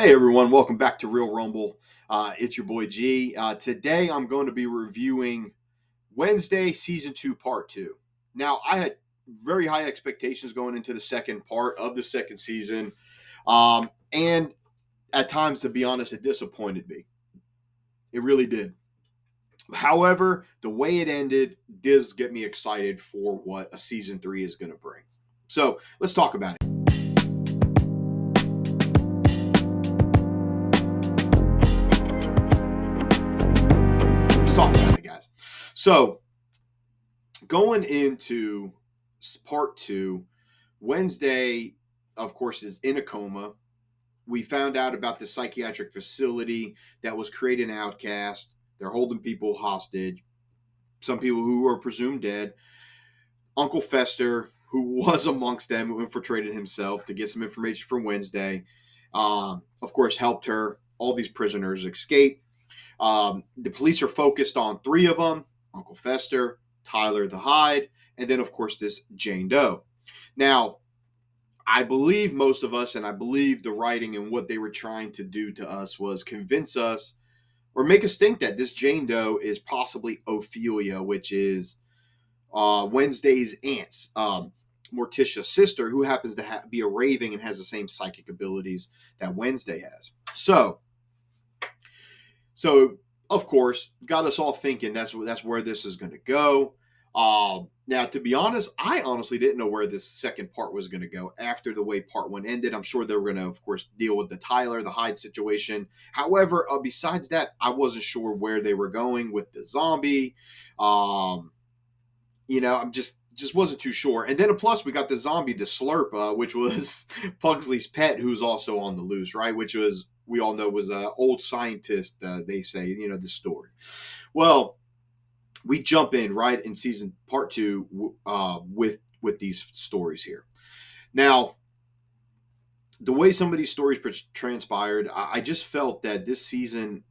Hey everyone, welcome back to Real Rumble. It's your boy G. Today I'm going to be reviewing Wednesday Season 2 Part 2. Now, I had very high expectations going into the second part of the second season. And at times, to be honest, it disappointed me. It really did. However, the way it ended does get me excited for what a Season 3 is going to bring. So let's talk about it. Talk about it, guys. So, going into part 2, Wednesday, of course, is in a coma. We found out about the psychiatric facility that was creating Outcast. They're holding people hostage, some people who are presumed dead. Uncle Fester, who was amongst them, who infiltrated himself to get some information from Wednesday, of course, helped her. All these prisoners escape. The police are focused on 3 of them: Uncle Fester, Tyler the Hyde, and then, of course, this Jane Doe. Now, I believe most of us, and I believe the writing and what they were trying to do to us was convince us or make us think that this Jane Doe is possibly Ophelia, which is Wednesday's aunt's, Morticia's sister, who happens to be a raving and has the same psychic abilities that Wednesday has. So of course, got us all thinking that's where this is going to go. Now, to be honest, I honestly didn't know where this second part was going to go after the way part 1 ended. I'm sure they were going to, of course, deal with the Tyler, the Hyde situation. However, besides that, I wasn't sure where they were going with the zombie. I'm just wasn't too sure. And then plus we got the zombie, the Slurp, which was Pugsley's pet, who's also on the loose, right? Which was, we all know, was an old scientist, they say, the story. Well, we jump in right in season part 2 with these stories here. Now, the way some of these stories transpired, I just felt that this season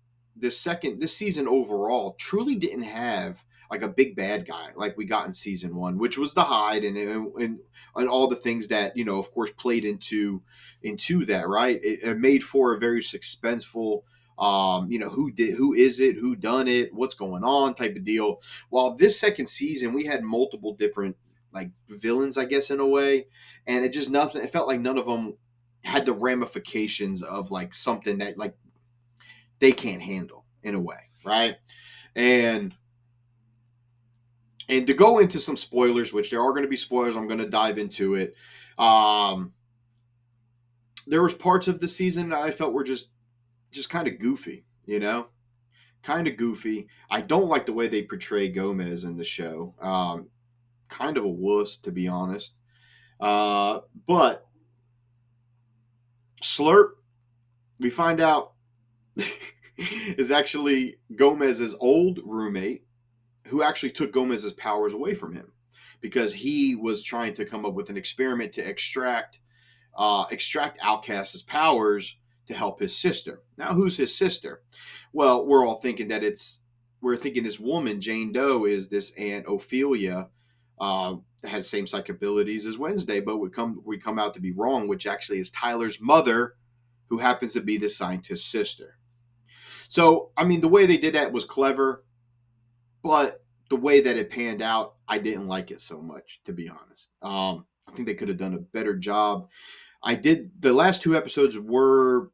overall truly didn't have like a big bad guy like we got in season 1, which was the Hyde and all the things that, of course, played into that, right? It made for a very suspenseful, who is it, who done it, what's going on type of deal. While this second season, we had multiple different like villains, I guess, in a way, and it felt like none of them had the ramifications of like something that like they can't handle in a way, right? And to go into some spoilers, which there are going to be spoilers, I'm going to dive into it. There was parts of the season that I felt were just kind of goofy, kind of goofy. I don't like the way they portray Gomez in the show. Kind of a wuss, to be honest. But Slurp, we find out, is actually Gomez's old roommate, who actually took Gomez's powers away from him because he was trying to come up with an experiment to extract Outcast's powers to help his sister. Now, who's his sister? Well, we're all thinking we're thinking this woman, Jane Doe, is this Aunt Ophelia, has the same psychic abilities as Wednesday, but we come out to be wrong, which actually is Tyler's mother, who happens to be the scientist's sister. So, I mean, the way they did that was clever, but the way that it panned out, I didn't like it so much, to be honest. I think they could have done a better job. The last 2 episodes were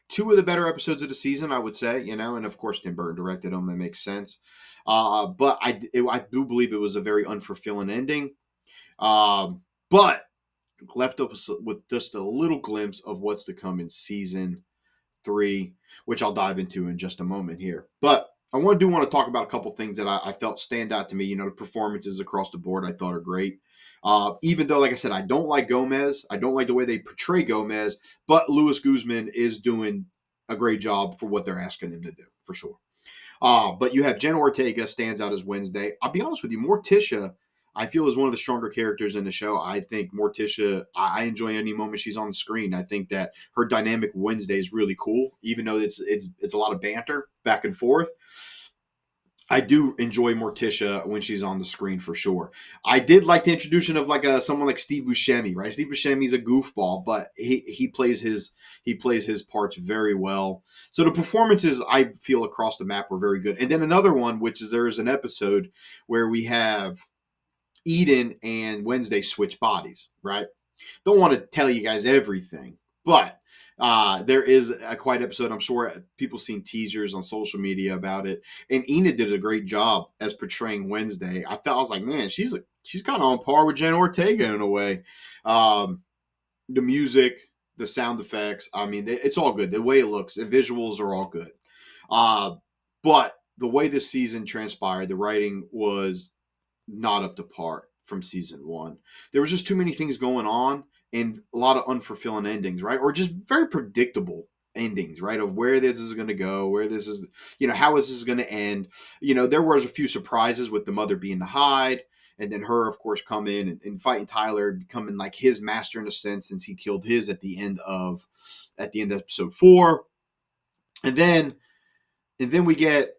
2 of the better episodes of the season, I would say, and of course Tim Burton directed them. That makes sense. But I do believe it was a very unfulfilling ending. But left us with just a little glimpse of what's to come in season 3, which I'll dive into in just a moment here. But I want to talk about a couple things that I felt stand out to me. The performances across the board I thought are great. Even though, like I said, I don't like Gomez. I don't like the way they portray Gomez. But Luis Guzman is doing a great job for what they're asking him to do, for sure. But you have Jenna Ortega stands out as Wednesday. I'll be honest with you, Morticia, I feel, is one of the stronger characters in the show. I think Morticia, I enjoy any moment she's on the screen. I think that her dynamic Wednesday is really cool, even though it's a lot of banter back and forth. I do enjoy Morticia when she's on the screen for sure. I did like the introduction of like someone like Steve Buscemi, right? Steve Buscemi's a goofball, but he plays his parts very well. So the performances I feel across the map were very good. And then another one, which is there's an episode where we have Eden and Wednesday switch bodies, right? Don't want to tell you guys everything, but there is a quiet episode. I'm sure people seen teasers on social media about it, and Enid did a great job as portraying Wednesday. I was like, man, she's kind of on par with Jen Ortega in a way. The music, the sound effects, I mean, it's all good. The way it looks, the visuals are all good. But the way this season transpired, the writing was not up to par from season one. There was just too many things going on and a lot of unfulfilling endings, right? Or just very predictable endings, right? Of where this is going to go, where this is, how is this going to end? There was a few surprises with the mother being the Hyde, and then her, of course, come in and fighting Tyler, becoming like his master in a sense, since he killed his at the end of episode 4, and then we get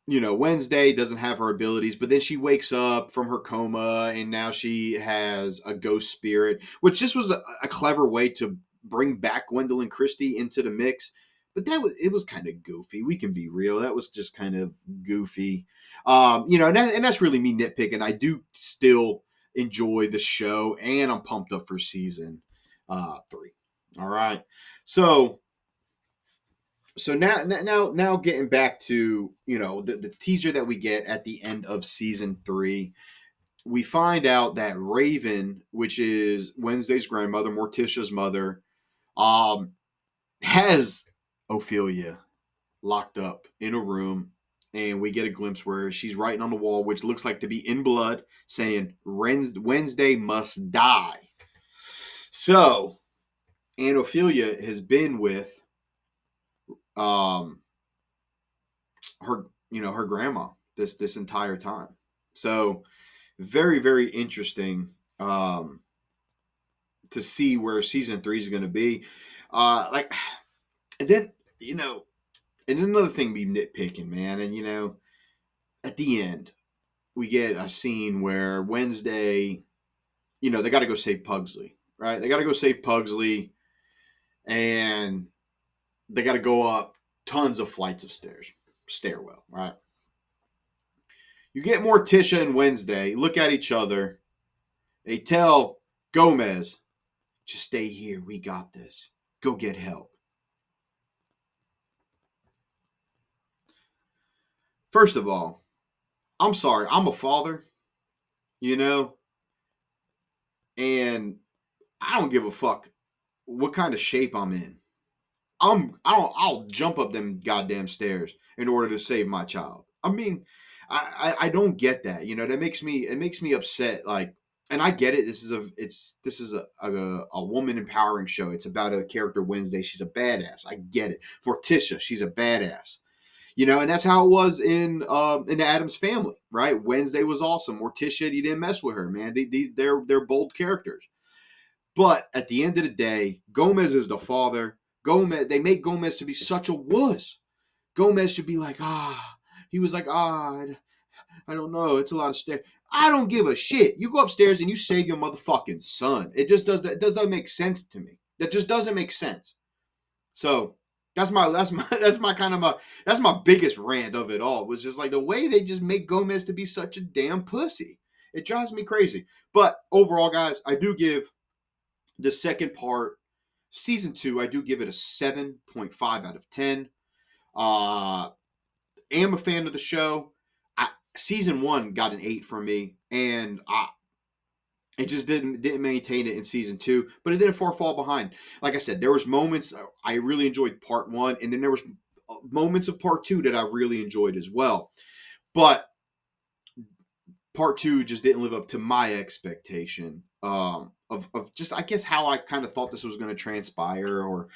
Wednesday doesn't have her abilities, but then she wakes up from her coma and now she has a ghost spirit, which this was a clever way to bring back Gwendolyn Christie into the mix. But it was kind of goofy. We can be real. That was just kind of goofy. And that's really me nitpicking. I do still enjoy the show, and I'm pumped up for season 3. All right. So now getting back to the teaser that we get at the end of season 3, we find out that Raven, which is Wednesday's grandmother, Morticia's mother, has Ophelia locked up in a room, and we get a glimpse where she's writing on the wall, which looks like to be in blood, saying Wednesday must die. So, and Ophelia has been with her grandma this entire time. So very, very interesting to see where season 3 is going to be. And then and another thing be nitpicking, man. And at the end we get a scene where Wednesday, they got to go save Pugsley, right? They got to go save Pugsley, and they got to go up tons of flights of stairwell, right? You get Morticia and Wednesday look at each other. They tell Gomez, just stay here. We got this. Go get help. First of all, I'm sorry. I'm a father, and I don't give a fuck what kind of shape I'm in. I'll jump up them goddamn stairs in order to save my child. I mean, I don't get that. That makes me upset. Like, and I get it. This is a woman empowering show. It's about a character Wednesday. She's a badass. I get it. Morticia, she's a badass. And that's how it was in the Addams Family, right? Wednesday was awesome. Morticia, you didn't mess with her, man. They're bold characters. But at the end of the day, Gomez is the father. They make Gomez to be such a wuss. Gomez should be like, he was like, I don't know. It's a lot of stairs. I don't give a shit. You go upstairs and you save your motherfucking son. It just doesn't make sense to me. That just doesn't make sense. So that's my biggest rant of it all. Was just like the way they just make Gomez to be such a damn pussy. It drives me crazy. But overall, guys, I do give the second part, season 2, I do give it a 7.5 out of 10. Am a fan of the show. Season 1 got an 8 from me, and it just didn't maintain it in season 2, but it didn't fall behind. Like I said, there was moments I really enjoyed part 1, and then there was moments of part 2 that I really enjoyed as well. But part 2 just didn't live up to my expectation of just, I guess, how I kind of thought this was going to transpire, or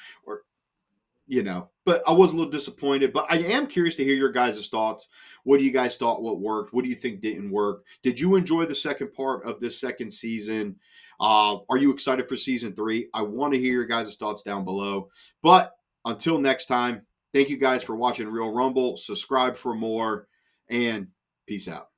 but I was a little disappointed. But I am curious to hear your guys' thoughts. What do you guys thought? What worked? What do you think didn't work? Did you enjoy the second part of this second season? Are you excited for season 3? I want to hear your guys' thoughts down below. But until next time, thank you guys for watching Real Rumble. Subscribe for more, and Peace out.